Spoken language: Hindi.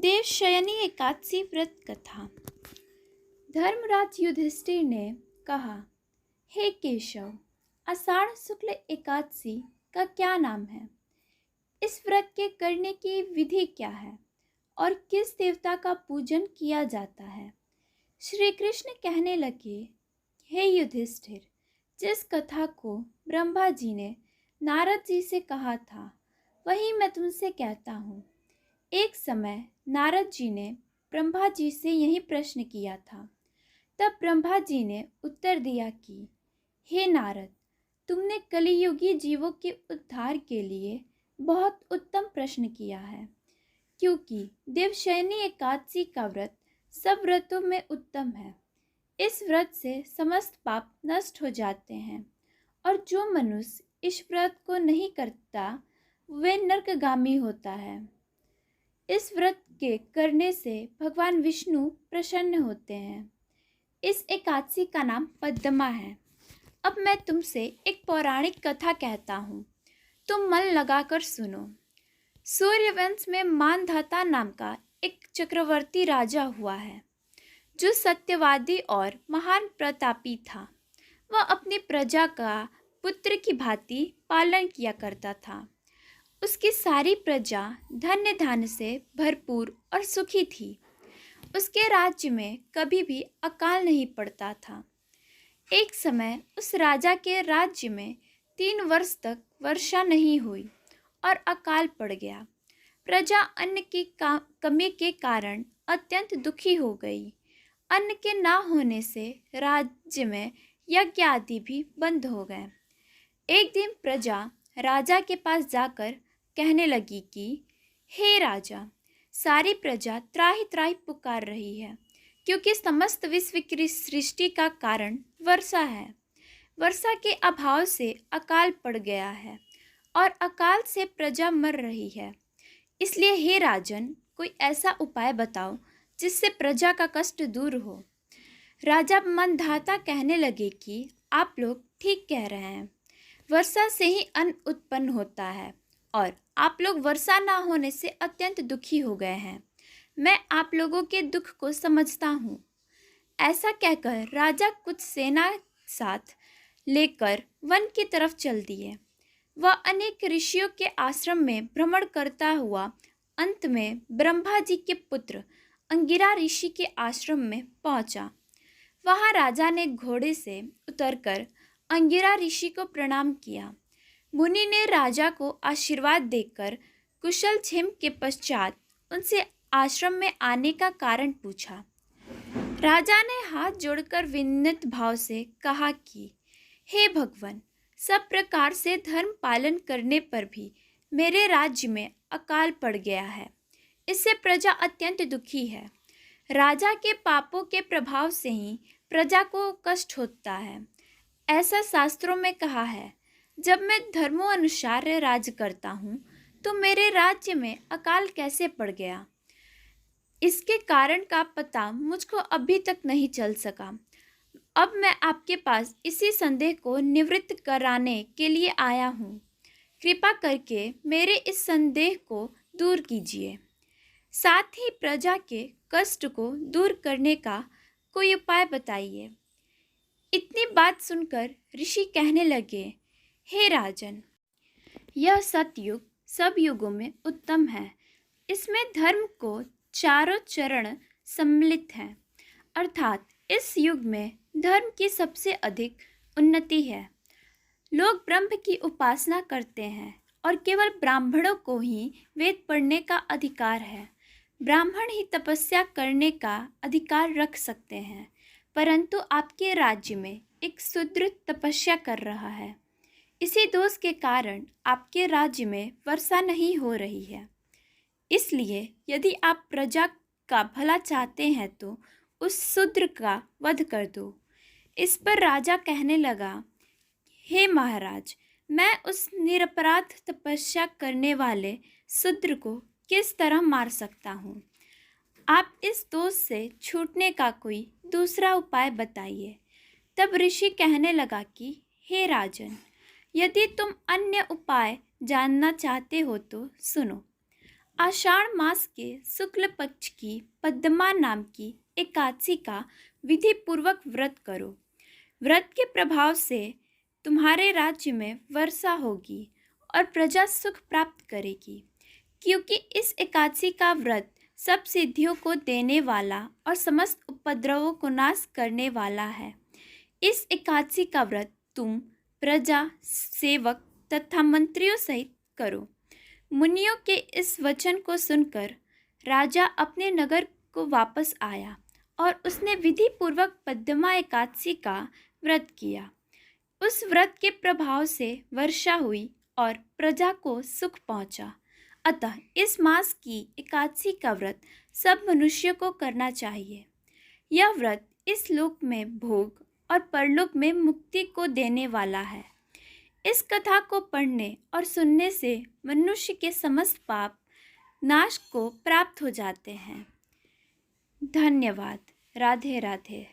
देवशयनी एकादशी व्रत कथा। धर्मराज युधिष्ठिर ने कहा, हे केशव, आषाढ़ शुक्ल एकादशी का क्या नाम है? इस व्रत के करने की विधि क्या है और किस देवता का पूजन किया जाता है? श्री कृष्ण कहने लगे, हे युधिष्ठिर, जिस कथा को ब्रह्मा जी ने नारद जी से कहा था वही मैं तुमसे कहता हूँ। एक समय नारद जी ने ब्रह्मा जी से यही प्रश्न किया था। तब ब्रह्मा जी ने उत्तर दिया कि हे नारद, तुमने कलियुगी जीवों के उद्धार के लिए बहुत उत्तम प्रश्न किया है, क्योंकि देवशयनी एकादशी का व्रत सब व्रतों में उत्तम है। इस व्रत से समस्त पाप नष्ट हो जाते हैं और जो मनुष्य इस व्रत को नहीं करता वे नरकगामी होता है। इस व्रत के करने से भगवान विष्णु प्रसन्न होते हैं। इस एकादशी का नाम पद्मा है। अब मैं तुमसे एक पौराणिक कथा कहता हूँ, तुम मन लगाकर सुनो। सूर्यवंश में मानधाता नाम का एक चक्रवर्ती राजा हुआ है, जो सत्यवादी और महान प्रतापी था। वह अपनी प्रजा का पुत्र की भांति पालन किया करता था। उसकी सारी प्रजा धन्य धान्य से भरपूर और सुखी थी। उसके राज्य में कभी भी अकाल नहीं पड़ता था। एक समय उस राजा के राज्य में 3 वर्ष तक वर्षा नहीं हुई और अकाल पड़ गया। प्रजा अन्न की कमी के कारण अत्यंत दुखी हो गई। अन्न के ना होने से राज्य में यज्ञ आदि भी बंद हो गए। एक दिन प्रजा राजा के पास जाकर कहने लगी कि हे राजा, सारी प्रजा त्राहि त्राहि पुकार रही है, क्योंकि समस्त विश्व की सृष्टि का कारण वर्षा है। वर्षा के अभाव से अकाल पड़ गया है और अकाल से प्रजा मर रही है। इसलिए हे राजन, कोई ऐसा उपाय बताओ जिससे प्रजा का कष्ट दूर हो। राजा मनधाता कहने लगे कि आप लोग ठीक कह रहे हैं, वर्षा से ही अन्न उत्पन्न होता है और आप लोग वर्षा ना होने से अत्यंत दुखी हो गए हैं। मैं आप लोगों के दुख को समझता हूँ। ऐसा कहकर राजा कुछ सेना साथ लेकर वन की तरफ चल दिए। वह अनेक ऋषियों के आश्रम में भ्रमण करता हुआ अंत में ब्रह्मा जी के पुत्र अंगिरा ऋषि के आश्रम में पहुंचा। वहां राजा ने घोड़े से उतरकर अंगिरा ऋषि को प्रणाम किया। मुनि ने राजा को आशीर्वाद देकर कुशल क्षेम के पश्चात उनसे आश्रम में आने का कारण पूछा। राजा ने हाथ जोड़कर विनम्र भाव से कहा कि हे भगवान, सब प्रकार से धर्म पालन करने पर भी मेरे राज्य में अकाल पड़ गया है। इससे प्रजा अत्यंत दुखी है। राजा के पापों के प्रभाव से ही प्रजा को कष्ट होता है। ऐसा शास्त्रों में कहा है। जब मैं धर्मों अनुसार राज करता हूँ तो मेरे राज्य में अकाल कैसे पड़ गया, इसके कारण का पता मुझको अभी तक नहीं चल सका। अब मैं आपके पास इसी संदेह को निवृत्त कराने के लिए आया हूँ। कृपा करके मेरे इस संदेह को दूर कीजिए। साथ ही प्रजा के कष्ट को दूर करने का कोई उपाय बताइए। इतनी बात सुनकर ऋषि कहने लगे, हे राजन, यह सतयुग सब युगों में उत्तम है। इसमें धर्म को चारों चरण सम्मिलित हैं, अर्थात इस युग में धर्म की सबसे अधिक उन्नति है। लोग ब्रह्म की उपासना करते हैं और केवल ब्राह्मणों को ही वेद पढ़ने का अधिकार है। ब्राह्मण ही तपस्या करने का अधिकार रख सकते हैं, परंतु आपके राज्य में एक शूद्र तपस्या कर रहा है। इसी दोष के कारण आपके राज्य में वर्षा नहीं हो रही है। इसलिए यदि आप प्रजा का भला चाहते हैं तो उस शूद्र का वध कर दो। इस पर राजा कहने लगा, हे महाराज, मैं उस निरपराध तपस्या करने वाले शूद्र को किस तरह मार सकता हूँ? आप इस दोष से छूटने का कोई दूसरा उपाय बताइए। तब ऋषि कहने लगा कि हे राजन, यदि तुम अन्य उपाय जानना चाहते हो तो सुनो। आषाढ़ मास के शुक्ल पक्ष की पद्मा नाम की एकादशी का विधि पूर्वक व्रत करो। व्रत के प्रभाव से तुम्हारे राज्य में वर्षा होगी और प्रजा सुख प्राप्त करेगी, क्योंकि इस एकादशी का व्रत सब सिद्धियों को देने वाला और समस्त उपद्रवों को नाश करने वाला है। इस एकादशी का व्रत तुम प्रजा, सेवक तथा मंत्रियों सहित करो। मुनियों के इस वचन को सुनकर राजा अपने नगर को वापस आया और उसने विधि पूर्वक पद्मा एकादशी का व्रत किया। उस व्रत के प्रभाव से वर्षा हुई और प्रजा को सुख पहुंचा। अतः इस मास की एकादशी का व्रत सब मनुष्यों को करना चाहिए। यह व्रत इस लोक में भोग और परलोक में मुक्ति को देने वाला है। इस कथा को पढ़ने और सुनने से मनुष्य के समस्त पाप नाश को प्राप्त हो जाते हैं। धन्यवाद। राधे राधे।